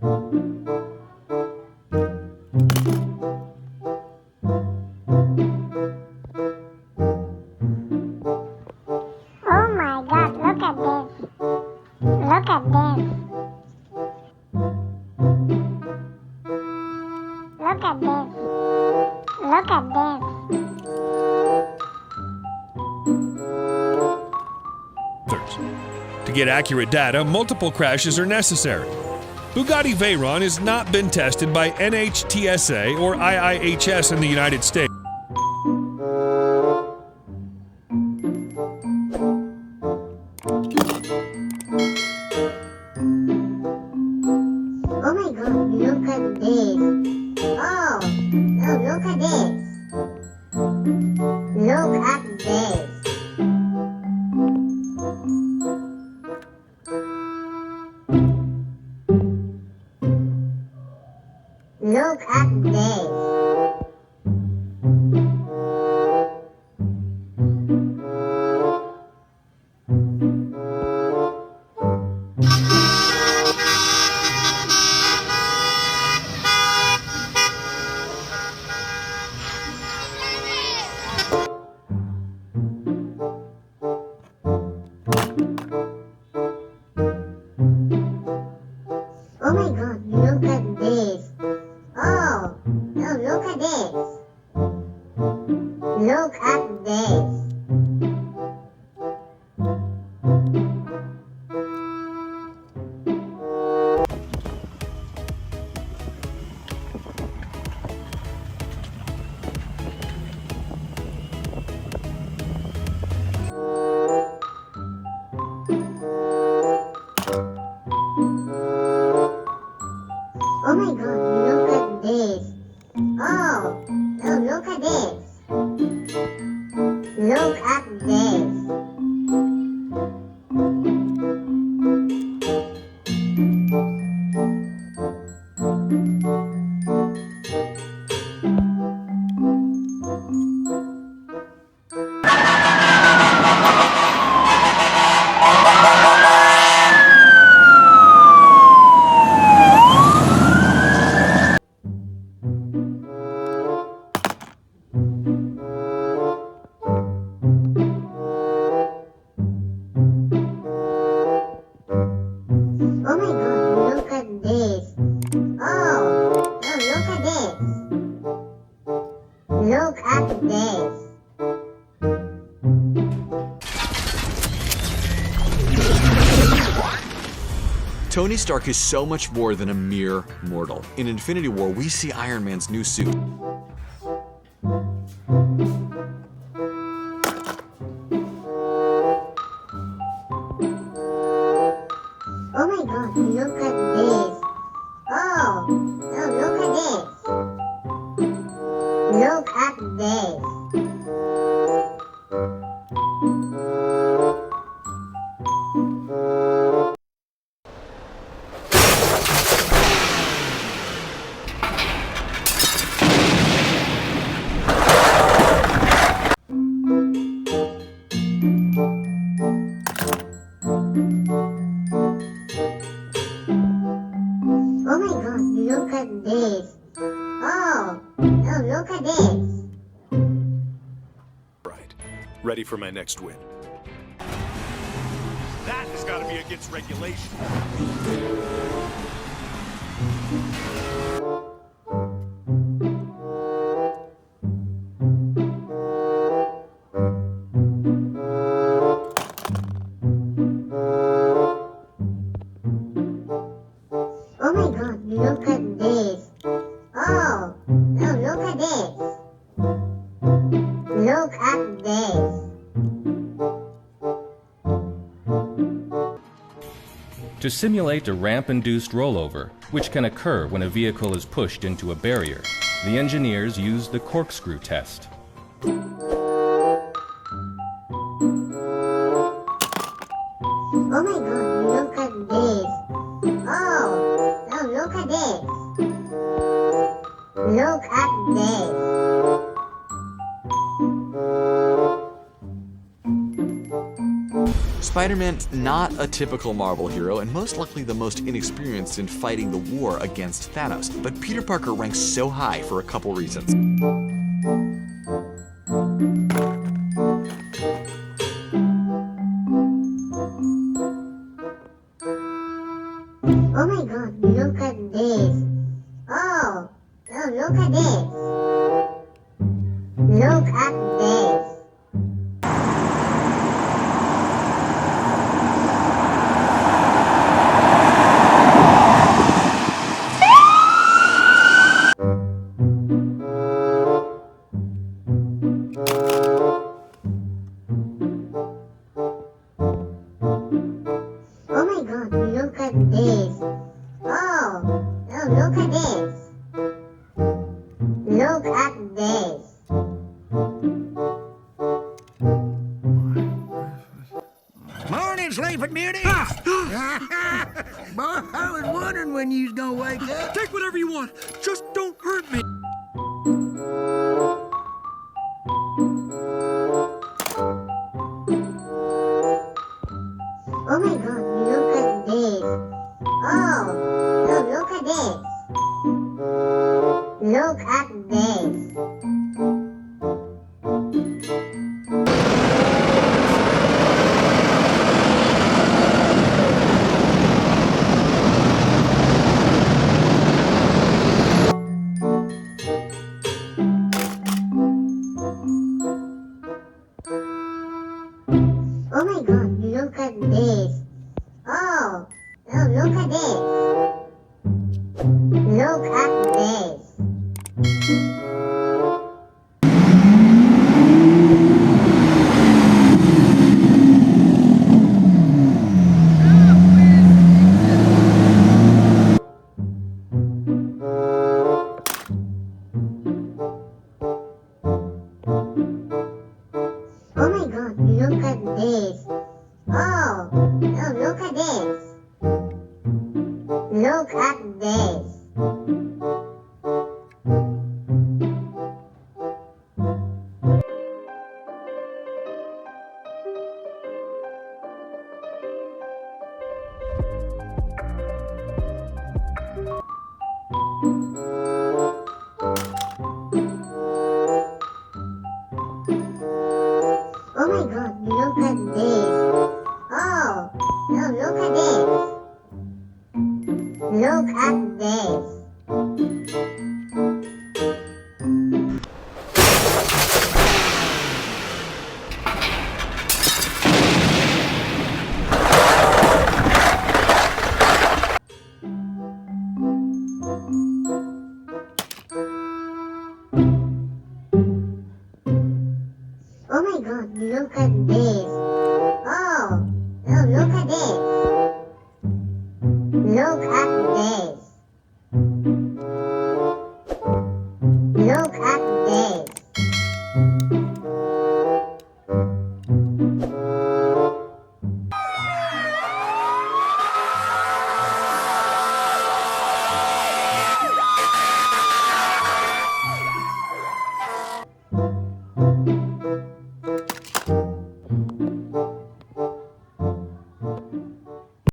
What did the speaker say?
Oh my God, look at this. Look at this. Look at this. Look at this. To get accurate data, multiple crashes are necessary. Bugatti Veyron has not been tested by NHTSA or IIHS in the United States. Oh my God, look at this. Oh, no, look at this. Look at this. Look at this. Oh my God, look at this. Oh, no, look at this. Look at this. Oh my God, look at this. Oh, no, look at this. Look at this. Oh my God, look at this. Oh, no, look at this. Look at this. Tony Stark is so much more than a mere mortal. In Infinity War, we see Iron Man's new suit. Oh my God, look at this. Oh, no, look at this. Look at this. Oh my God, look at this. Oh, no, look at this. Right. Ready for my next win. That has got to be against regulation. Oh my God, look at this. Oh, no, look at this. Look at this. To simulate a ramp-induced rollover, which can occur when a vehicle is pushed into a barrier, the engineers used the corkscrew test. Oh my God, look at this. Oh, no, look at this. Look at this. Spider-Man, not a typical Marvel hero, and most likely the most inexperienced in fighting the war against Thanos. But Peter Parker ranks so high for a couple reasons. Oh my god, look at this. Oh, look at this. Look at this. Oh my god, look at this. Oh, look at this. Look at this. Morning, Sleeping Beauty! Boy, I was wondering when you was gonna wake up. Take whatever you want. Just don't hurt me. Oh my god, look at this. Oh, look at this. Look at this. Oh my god, look at this. Oh, look at this. Look at this. Oh my god, look at this. Oh, look at this. Look at this. Oh my god, look at this. Oh, look at this. Look at this. Oh my god, look at this. Oh, look at this. Look at this. Look at this.